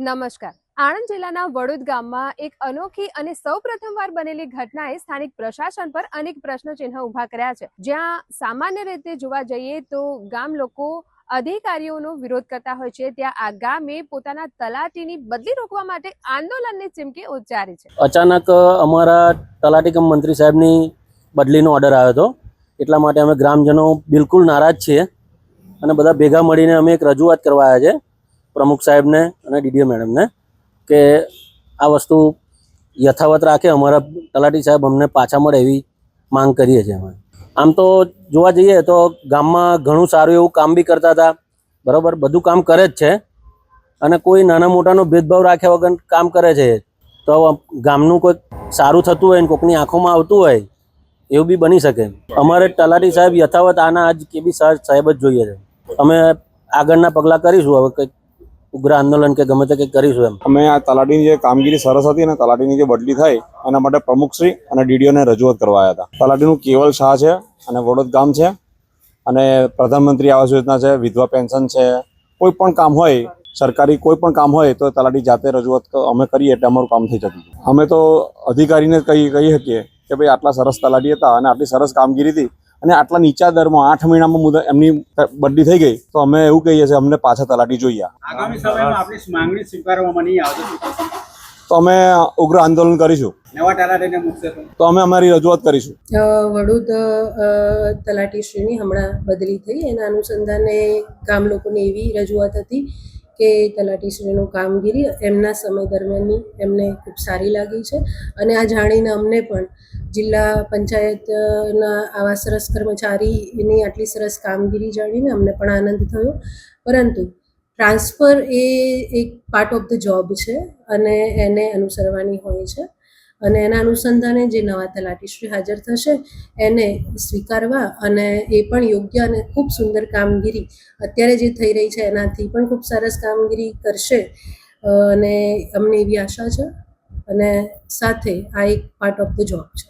નમસ્કાર. આણંદ જિલ્લાના વડોદ ગામમાં એક અનોખી અને સૌપ્રથમવાર બનેલી ઘટનાએ સ્થાનિક પ્રશાસન પર અનેક પ્રશ્નચિહ્ન ઊભા કર્યા છે. જ્યાં સામાન્ય રીતે જોવા જઈએ તો ગામ લોકો અધિકારીઓનો વિરોધ કરતા હોય છે, ત્યાં આ ગામે પોતાના તલાટીની બદલી રોકવા માટે આંદોલનની ચીમકી ઉચ્ચારી છે. અચાનક અમારા તલાટી કમ મંત્રી સાહેબની બદલીનો ઓર્ડર આવ્યો હતો, એટલા માટે અમે ગ્રામજનો બિલકુલ નારાજ છીએ અને બધા ભેગા મળીને અમે એક રજૂઆત કરવા આવ્યા છે પ્રમુખ સાહેબને અને ડીડીઓ મેડમને કે આ વસ્તુ યથાવત રાખે, અમારા તલાટી સાહેબ અમને પાછા મળે એવી માંગ કરીએ છીએ અમે. આમ તો જોવા જઈએ તો ગામમાં ઘણું સારું એવું કામ બી કરતા હતા, બરાબર, બધું કામ કરે જ છે અને કોઈ નાના મોટાનો ભેદભાવ રાખ્યા વગર કામ કરે છે. તો ગામનું કોઈક સારું થતું હોય ને કોઈકની આંખોમાં આવતું હોય એવું બી બની શકે. અમારે તલાટી સાહેબ યથાવત આના આજ કે બી સાહેબ જ જોઈએ છે. અમે આગળના પગલાં કરીશું, હવે કંઈક ઉગ્ર આંદોલન કે ગમે તે કંઈક કરીશું એમ. અમે આ તલાટીની જે કામગીરી સરસ હતી અને તલાટીની જે બદલી થાય એના માટે પ્રમુખશ્રી અને ડીડીઓને રજૂઆત કરવા આવ્યા હતા. તલાટીનું કેવલ શાહ છે અને વડોદ ગામ છે અને પ્રધાનમંત્રી આવાસ યોજના છે, વિધવા પેન્શન છે, કોઈ પણ કામ હોય સરકારી કોઈ પણ કામ હોય તો તલાટી જાતે રજૂઆત અમે કરીએ એટલે અમારું કામ થઈ જતું. અમે તો અધિકારીને કહી શકીએ કે ભાઈ આટલા સરસ તલાટી હતા અને આટલી સરસ કામગીરી હતી અને આટલા નીચા દરમાં 8 મહિનામાં મુદત એમની બદલી થઈ ગઈ, તો અમે એવું કહીએ છીએ અમને પાછા તલાટી જોઈએ. આગામી સમયમાં આપણી માંગણી સ્વીકારવામાં નહીં આવે તો અમે ઉગ્ર આંદોલન કરીશું. નવા તલાટીને મૂકશે તો અમે અમારી રજૂઆત કરીશું. વડોદ તલાટીશ્રીની હમણાં બદલી થઈ, એના અનુસંધાને ગામ લોકોની એવી રજૂઆત હતી કે તલાટીશ્રીનું કામગીરી એમના સમય દરમિયાનની એમને ખૂબ સારી લાગી છે અને આ જાણીને અમને પણ જિલ્લા પંચાયતના આવા સરસ કર્મચારીની આટલી સરસ કામગીરી જાણીને અમને પણ આનંદ થયો. પરંતુ ટ્રાન્સફર એ એક પાર્ટ ઓફ ધ જોબ છે અને એને અનુસરવાની હોય છે અને એના અનુસંધાને જે નવા તલાટીશ્રી હાજર થશે એને સ્વીકારવા અને એ પણ યોગ્ય અને ખૂબ સુંદર કામગીરી અત્યારે જે થઈ રહી છે એનાથી પણ ખૂબ સરસ કામગીરી કરશે અને અમને એવી આશા છે અને સાથે આ એક પાર્ટ ઓફ ધ જોબ છે.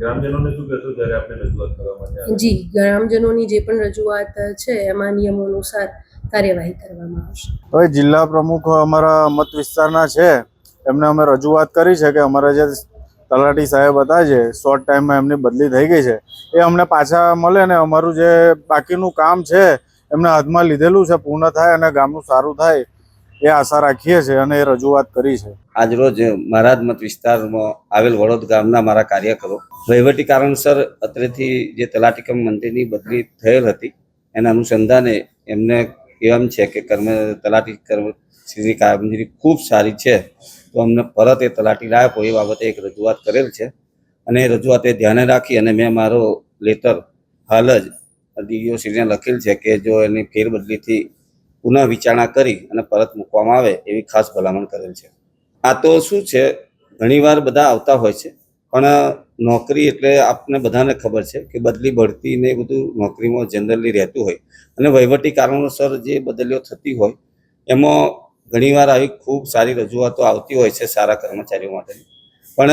ગ્રામજનોને શું કહેશો જ્યારે આપણે રજૂઆત કરવા માટે? જી, ગ્રામજનોની જે પણ રજૂઆત છે એમાં નિયમો અનુસાર કાર્યવાહી કરવામાં આવશે. હવે જિલ્લા પ્રમુખ અમારા મત વિસ્તારના છે, એમને અમે રજૂઆત કરી છે કે અમારા જે તલાટી સાહેબ હતા છે શોર્ટ ટાઈમમાં એમની બદલી થઈ ગઈ છે, એ અમને પાછા મળે ને અમારું જે બાકીનું કામ છે એમને હાથમાં લીધેલું છે પૂર્ણ થાય અને ગામનું સારું થાય એ આશા રાખીએ છીએ અને એ રજૂઆત કરી છે. આજરોજ મારા જ મત વિસ્તારમાં આવેલ વડોદ ગામના મારા કાર્યકરો વહીવટી કારણસર અત્રેથી જે તલાટી કમ મંત્રીની બદલી થયેલ હતી એના અનુસંધાને એમને એમ છે કે તલાટી કર્મચારીની કામગીરી ખૂબ સારી છે, તો અમને પરત એ તલાટી લાયકો એ બાબતે એક રજૂઆત કરેલ છે અને એ રજૂઆત એ ધ્યાને રાખી અને મેં મારો લેટર હાલ જ ડીડીઓશ્રીને લખેલ છે કે જો એની ફેરબદલીથી પુનઃ વિચારણા કરી અને પરત મૂકવામાં આવે એવી ખાસ ભલામણ કરેલ છે. આ તો શું છે, ઘણીવાર બધા આવતા હોય છે પણ નોકરી એટલે આપને બધાને ખબર છે કે બદલી બઢતી ને બધું નોકરીમાં જનરલી રહેતું હોય અને વહીવટી કારણોસર જે બદલીઓ થતી હોય એમાં ઘણીવાર આવી ખૂબ સારી રજૂઆતો આવતી હોય છે સારા કર્મચારીઓ માટે. પણ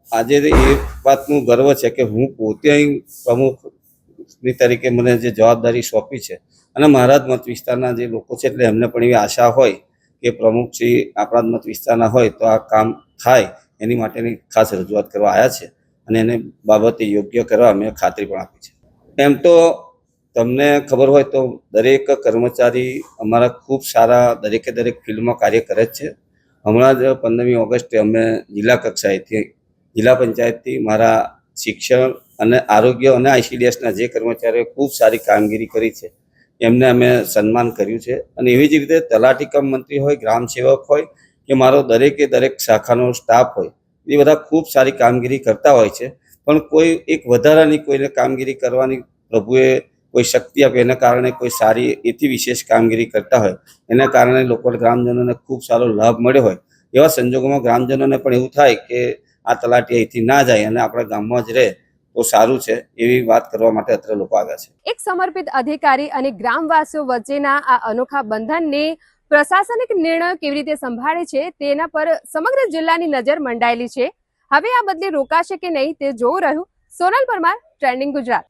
આજે એ વાતનું ગર્વ છે કે હું પોતે અહીં પ્રમુખની તરીકે મને જે જવાબદારી સોંપી છે અને મારા જ મત વિસ્તારના જે લોકો છે એટલે એમને પણ એવી આશા હોય કે પ્રમુખશ્રી આપણા જ મત વિસ્તારના હોય તો આ કામ થાય એની માટેની ખાસ રજૂઆત કરવા આવ્યા છે અને એને બાબતે યોગ્ય કરવા અમે ખાતરી પણ આપી છે. એમ તો તમને ખબર હોય તો દરેક કર્મચારી અમારા ખૂબ સારા દરેક ફિલ્ડમાં કાર્ય કરે જ છે. હમણાં જ 15મી ઓગસ્ટે અમે જિલ્લા કક્ષાએથી જિલ્લા પંચાયતથી મારા શિક્ષણ અને આરોગ્ય અને ICDSના જે કર્મચારીઓએ ખૂબ સારી કામગીરી કરી છે એમને અમે સન્માન કર્યું છે અને એવી જ રીતે તલાટી કમ મંત્રી હોય, ગ્રામ સેવક હોય કે મારો દરેક શાખાનો સ્ટાફ હોય, એ બધા ખૂબ સારી કામગીરી કરતા હોય છે. પણ કોઈ એક વધારાની કોઈને કામગીરી કરવાની પ્રભુએ કોઈ શક્તિ આપે એના કારણે કોઈ સારી એથી વિશેષ કામગીરી કરતા હોય એના કારણે લોકો ગ્રામજનોને ખૂબ સારો લાભ મળ્યો હોય એવા સંજોગોમાં ગ્રામજનોને પણ એવું થાય કે આ તલાટી અહીંથી ના જાય અને આપણા ગામમાં જ રહે તો સારું છે, એવી વાત કરવા માટે અત્યારે લોકો આવ્યા છે. એક સમર્પિત અધિકારી અને ગ્રામવાસીઓ વચ્ચેના આ અનોખા બંધનને પ્રશાસનિક નિર્ણયો કેવી રીતે સંભાળે છે તેના પર સમગ્ર જિલ્લાની નજર મંડાયેલી છે. હવે આ બદલી રોકાશે કે નહીં તે જોવું રહ્યું. સોનલ પરમાર, ટ્રેન્ડિંગ ગુજરાત.